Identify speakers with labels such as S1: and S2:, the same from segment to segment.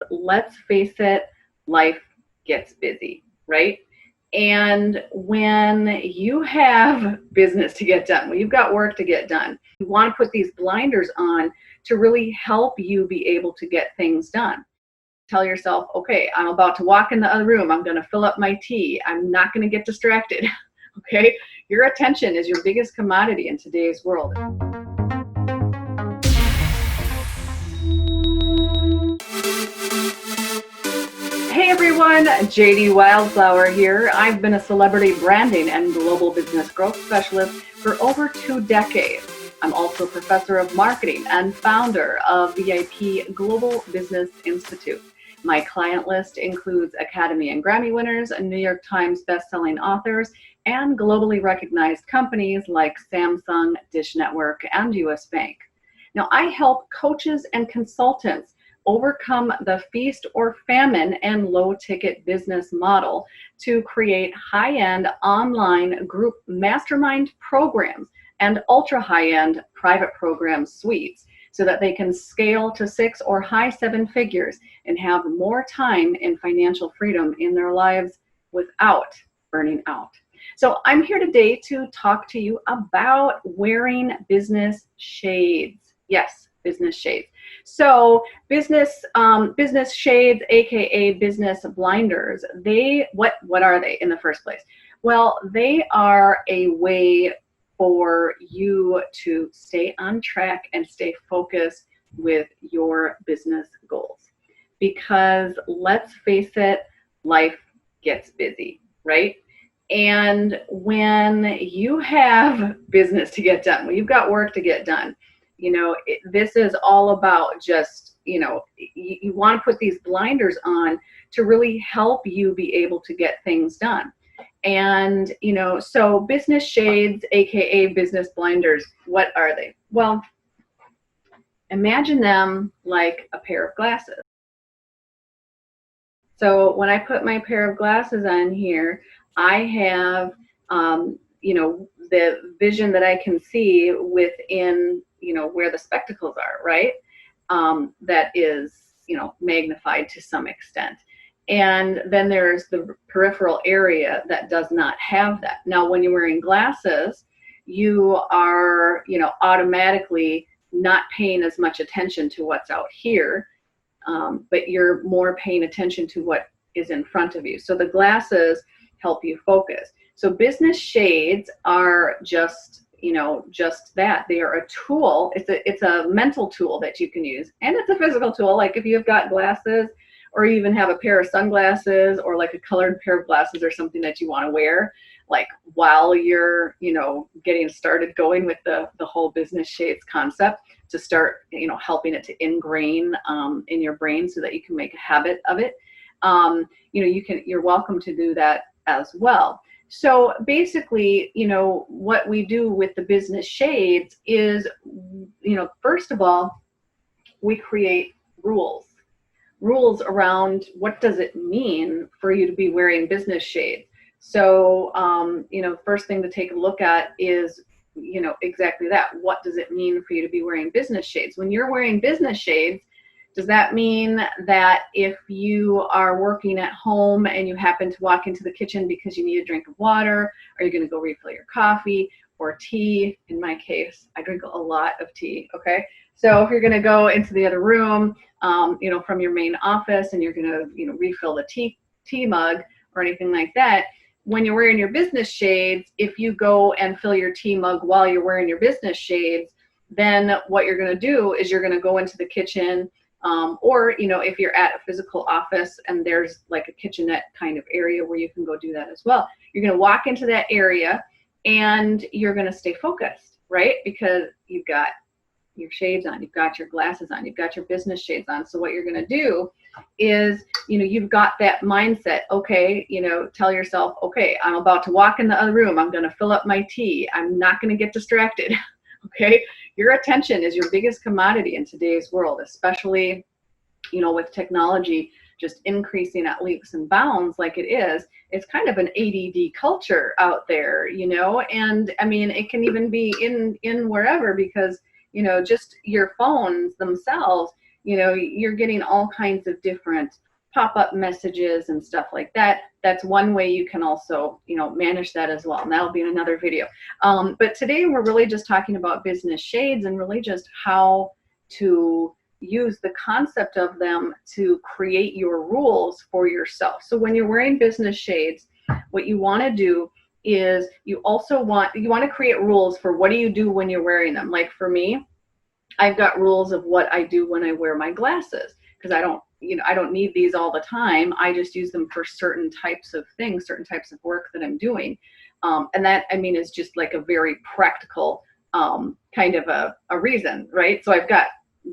S1: Let's face it, life gets busy, right? And when you have business to get done, when you've got work to get done, you want to put these blinders on to really help you be able to get things done. Tell yourself, okay, I'm about to walk in the other room. I'm going to fill up my tea. I'm not going to get distracted. Okay? Your attention is your biggest commodity in today's world. Hey everyone, JD Wildflower here. I've been a celebrity branding and global business growth specialist for over 2 decades. I'm also a professor of marketing and founder of VIP Global Business Institute. My client list includes Academy and Grammy Winners, New York Times bestselling authors, and globally recognized companies like Samsung, Dish Network, and US Bank. Now, I help coaches and consultants overcome the feast or famine and low ticket business model to create high-end online group mastermind programs and ultra high-end private program suites so that they can scale to 6 or high 7 figures and have more time and financial freedom in their lives without burning out. So I'm here today to talk to you about wearing business shades. Yes, business shades. So business shades, aka business blinders, what are they in the first place? Well, they are a way for you to stay on track and stay focused with your business goals. Because let's face it, life gets busy, right? And when you have business to get done, when you've got work to get done, this is all about just, you want to put these blinders on to really help you be able to get things done. And, so business shades, aka business blinders, what are they? Well, imagine them like a pair of glasses. So when I put my pair of glasses on here, I have, the vision that I can see within, where the spectacles are, right? That is, magnified to some extent. And then there's the peripheral area that does not have that. Now, when you're wearing glasses, you are, automatically not paying as much attention to what's out here, but you're more paying attention to what is in front of you. So the glasses help you focus. So business shades are just that. They are a tool. It's a mental tool that you can use, and it's a physical tool. Like if you've got glasses, or you even have a pair of sunglasses, or like a colored pair of glasses, or something that you want to wear, like while you're getting started going with the whole business shades concept, to start helping it to ingrain in your brain so that you can make a habit of it. You're welcome to do that as well. So basically, what we do with the business shades is, first of all, we create rules around what does it mean for you to be wearing business shades. So, first thing to take a look at is, exactly that. What does it mean for you to be wearing business shades? When you're wearing business shades, does that mean that if you are working at home and you happen to walk into the kitchen because you need a drink of water, are you going to go refill your coffee or tea? In my case, I drink a lot of tea, okay? So if you're going to go into the other room, from your main office, and you're going to, refill the tea mug or anything like that, when you're wearing your business shades, if you go and fill your tea mug while you're wearing your business shades, then what you're going to do is you're going to go into the kitchen, or, if you're at a physical office and there's like a kitchenette kind of area where you can go do that as well, you're going to walk into that area and you're going to stay focused, right? Because you've got your shades on, you've got your glasses on, you've got your business shades on. So what you're going to do is, you've got that mindset, okay, tell yourself, okay, I'm about to walk in the other room. I'm going to fill up my tea. I'm not going to get distracted. Okay. Your attention is your biggest commodity in today's world, especially, with technology just increasing at leaps and bounds like it is. It's kind of an ADD culture out there, and I mean, it can even be in wherever, because, just your phones themselves, you're getting all kinds of different pop-up messages and stuff like that. That's one way you can also, manage that as well. And that'll be in another video. But today we're really just talking about business shades and really just how to use the concept of them to create your rules for yourself. So when you're wearing business shades, what you want to do is you want to create rules for what do you do when you're wearing them. Like for me, I've got rules of what I do when I wear my glasses, because I don't need these all the time. I just use them for certain types of things, certain types of work that I'm doing. And that, is just like a very practical kind of a reason, right? So I've got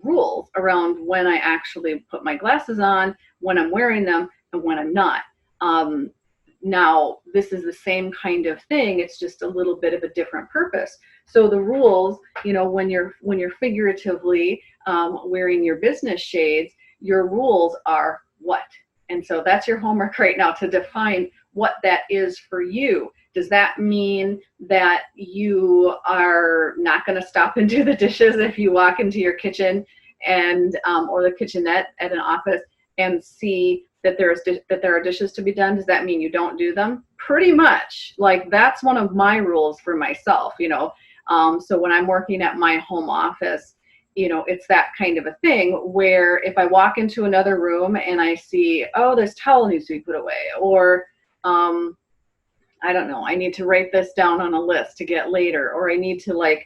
S1: rules around when I actually put my glasses on, when I'm wearing them, and when I'm not. Now, this is the same kind of thing. It's just a little bit of a different purpose. So the rules, when you're figuratively wearing your business shades, your rules are what? And so that's your homework right now, to define what that is for you. Does that mean that you are not going to stop and do the dishes if you walk into your kitchen and or the kitchenette at an office and see that there are dishes to be done? Does that mean you don't do them? Pretty much. Like, that's one of my rules for myself, So when I'm working at my home office, it's that kind of a thing where if I walk into another room and I see, oh, this towel needs to be put away, or I don't know, I need to write this down on a list to get later, or I need to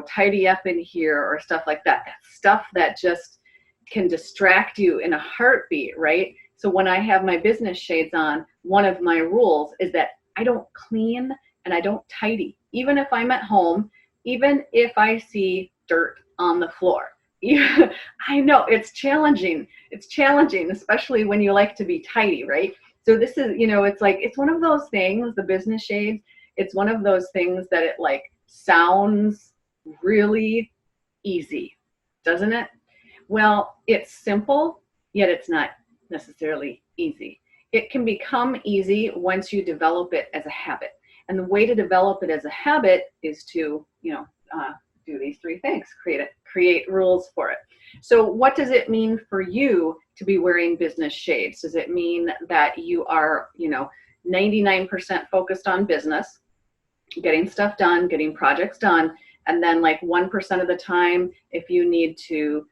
S1: tidy up in here, or stuff like that. That's stuff that just can distract you in a heartbeat, right? So when I have my business shades on, one of my rules is that I don't clean and I don't tidy, even if I'm at home, even if I see dirt on the floor. I know it's challenging. It's challenging, especially when you like to be tidy, right? So this is, it's one of those things, the business shades, it's one of those things that it sounds really easy, doesn't it? Well, it's simple, yet it's not necessarily easy. It can become easy once you develop it as a habit. And the way to develop it as a habit is to, do these three things, create rules for it. So what does it mean for you to be wearing business shades? Does it mean that you are, 99% focused on business, getting stuff done, getting projects done, and then 1% of the time, if you need to,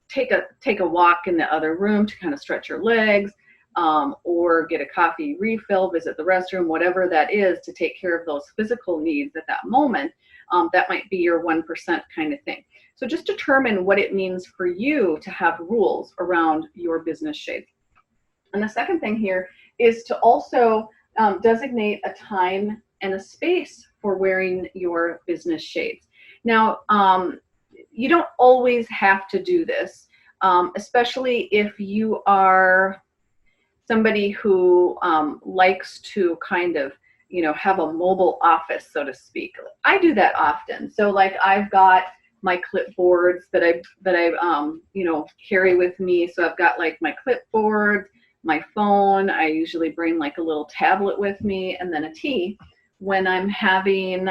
S1: take a walk in the other room to kind of stretch your legs, or get a coffee refill, visit the restroom, whatever that is, to take care of those physical needs at that moment, that might be your 1% kind of thing. So just determine what it means for you to have rules around your business shades. And the second thing here is to also designate a time and a space for wearing your business shades. Now, you don't always have to do this, especially if you are somebody who likes to kind of, have a mobile office, so to speak. I do that often. So I've got my clipboards that I carry with me. So I've got my clipboard, my phone. I usually bring a little tablet with me, and then a tea when I'm having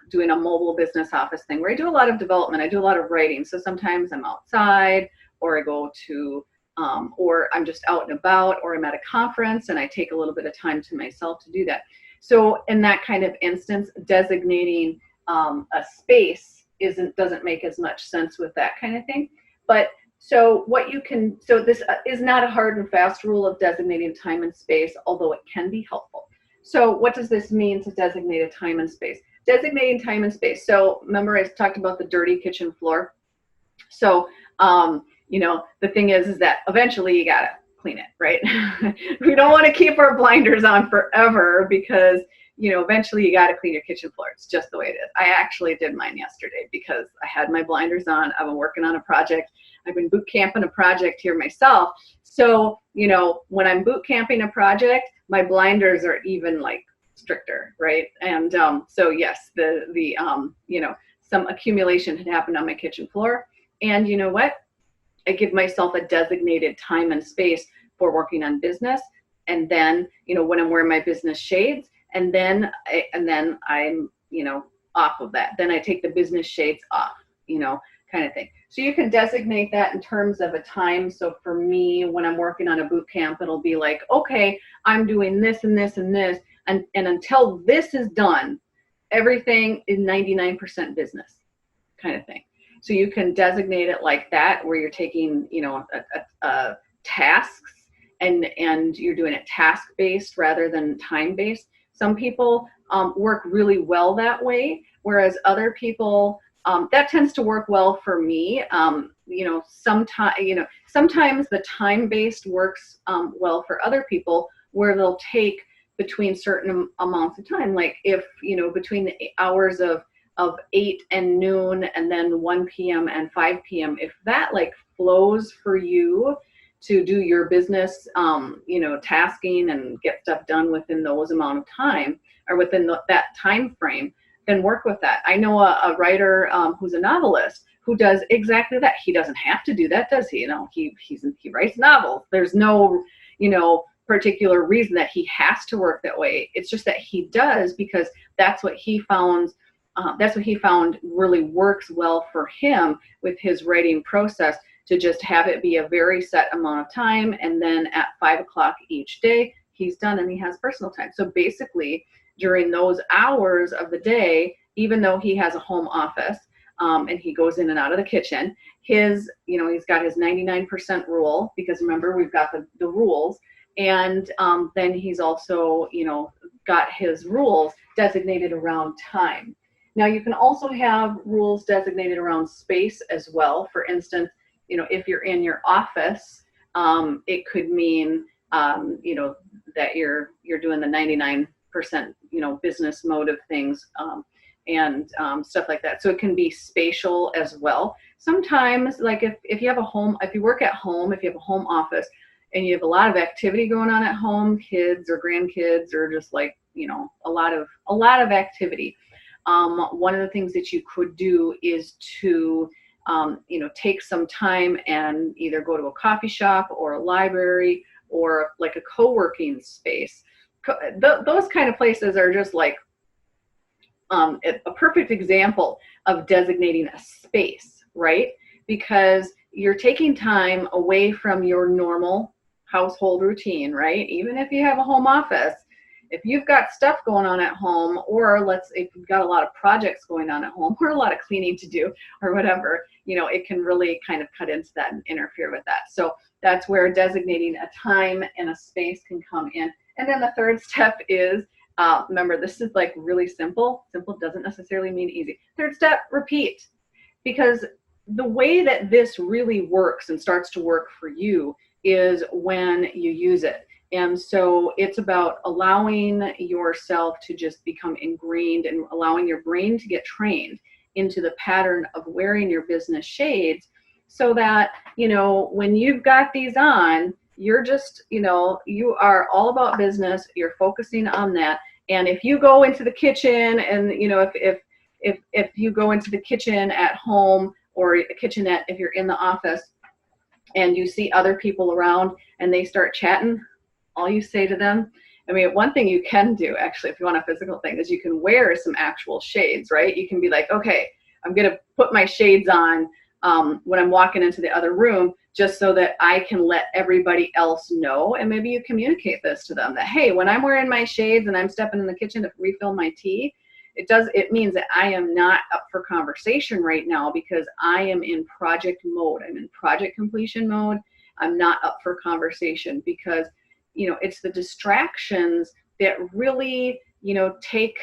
S1: doing a mobile business office thing where I do a lot of development. I do a lot of writing. So sometimes I'm outside, or I go to or I'm just out and about, or I'm at a conference and I take a little bit of time to myself to do that. So in that kind of instance, designating a space doesn't make as much sense with that kind of thing. But so this is not a hard and fast rule of designating time and space, although it can be helpful. So what does this mean to designate a time and space? Designating time and space. So remember I talked about the dirty kitchen floor. So the thing is that eventually you gotta clean it, right? We don't want to keep our blinders on forever, because eventually you gotta clean your kitchen floor. It's just the way it is. I actually did mine yesterday because I had my blinders on. I've been working on a project. I've been boot camping a project here myself. So when I'm boot camping a project, my blinders are even stricter, right? And so yes, the some accumulation had happened on my kitchen floor, and you know what? I give myself a designated time and space for working on business, and then when I'm wearing my business shades, and then I'm off of that. Then I take the business shades off, kind of thing. So you can designate that in terms of a time. So for me, when I'm working on a boot camp, it'll be like, okay, I'm doing this and this and this, and until this is done, everything is 99% business kind of thing. So you can designate it like that, where you're taking, tasks and you're doing it task-based rather than time-based. Some people work really well that way, whereas other people, that tends to work well for me. Sometimes the time-based works well for other people, where they'll take between certain amounts of time, like if, between the hours of 8 and noon and then 1 p.m. and 5 p.m., if that like flows for you to do your business, tasking and get stuff done within those amount of time, or within that time frame, then work with that. I know a writer who's a novelist who does exactly that. He doesn't have to do that, does he? He writes novels. There's no, particular reason that he has to work that way. It's just that he does, because that's what he found. That's what he found really works well for him with his writing process, to just have it be a very set amount of time, and then at 5 o'clock each day, he's done and he has personal time. So basically, during those hours of the day, even though he has a home office, and he goes in and out of the kitchen, he's got his 99% rule, because remember, we've got the rules, and then he's also, got his rules designated around time. Now, you can also have rules designated around space as well. For instance, if you're in your office, it could mean, that you're doing the 99%, business mode of things, and stuff like that. So it can be spatial as well. Sometimes, like if you have if you work at home, if you have a home office and you have a lot of activity going on at home, kids or grandkids, or just like, a lot of activity. One of the things that you could do is to take some time and either go to a coffee shop or a library or like a co-working space. Those kind of places are just like a perfect example of designating a space, right? Because you're taking time away from your normal household routine, right? Even if you have a home office, if you've got stuff going on at home, or if you've got a lot of projects going on at home, or a lot of cleaning to do, or whatever, it can really kind of cut into that and interfere with that. So that's where designating a time and a space can come in. And then the third step is, remember, this is like really simple. Simple doesn't necessarily mean easy. Third step, repeat. Because the way that this really works and starts to work for you is when you use it. And so it's about allowing yourself to just become ingrained and allowing your brain to get trained into the pattern of wearing your business shades, so that, when you've got these on, you're just, you are all about business. You're focusing on that. And if you go into the kitchen and, if you go into the kitchen at home, or a kitchenette if you're in the office, and you see other people around and they start chatting, all you say to them, one thing you can do, actually, if you want a physical thing, is you can wear some actual shades, right? You can be like, okay, I'm going to put my shades on when I'm walking into the other room, just so that I can let everybody else know. And maybe you communicate this to them, that, hey, when I'm wearing my shades and I'm stepping in the kitchen to refill my tea, it means that I am not up for conversation right now, because I am in project mode. I'm in project completion mode. I'm not up for conversation, because it's the distractions that really, take,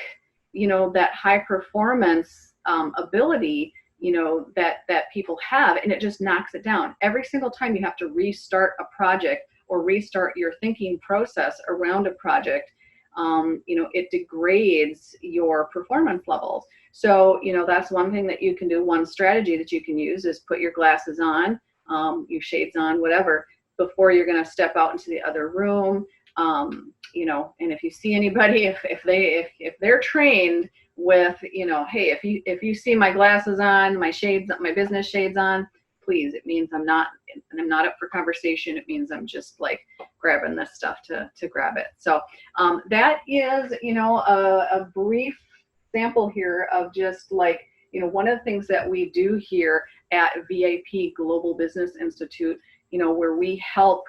S1: that high performance ability, that people have, and it just knocks it down. Every single time you have to restart a project or restart your thinking process around a project, it degrades your performance levels. So, that's one thing that you can do. One strategy that you can use is put your glasses on, your shades on, whatever, before you're going to step out into the other room. And if you see anybody, if they're trained with, hey, if you see my glasses on, my shades, my business shades on, please, it means I'm not up for conversation. It means I'm just like grabbing this stuff to grab it. So that is, a brief sample here of just like, one of the things that we do here at VIP Global Business Institute, where we help,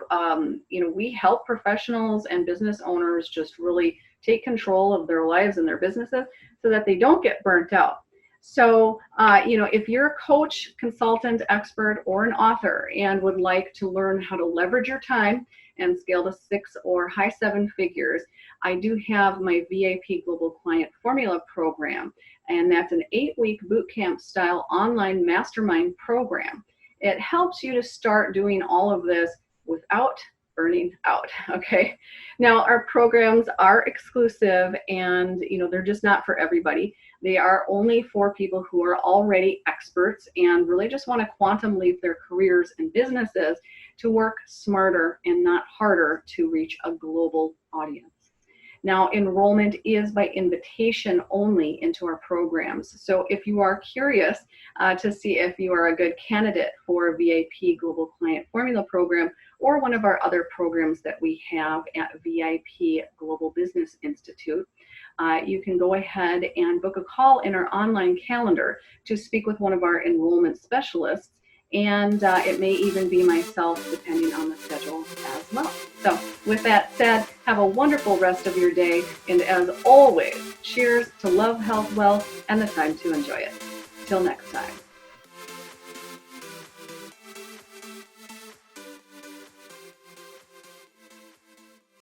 S1: we help professionals and business owners just really take control of their lives and their businesses so that they don't get burnt out. So, if you're a coach, consultant, expert, or an author and would like to learn how to leverage your time and scale to 6 or high 7 figures, I do have my VIP Global Client Formula program, and that's an 8-week bootcamp style online mastermind program. It helps you to start doing all of this without burning out. Okay. Now, our programs are exclusive, and they're just not for everybody. They are only for people who are already experts and really just want to quantum leap their careers and businesses to work smarter and not harder to reach a global audience. Now, enrollment is by invitation only into our programs. So if you are curious to see if you are a good candidate for a VIP Global Client Formula program or one of our other programs that we have at VIP Global Business Institute, you can go ahead and book a call in our online calendar to speak with one of our enrollment specialists. And it may even be myself, depending on the schedule as well. So with that said, have a wonderful rest of your day. And as always, cheers to love, health, wealth, and the time to enjoy it. Till next time.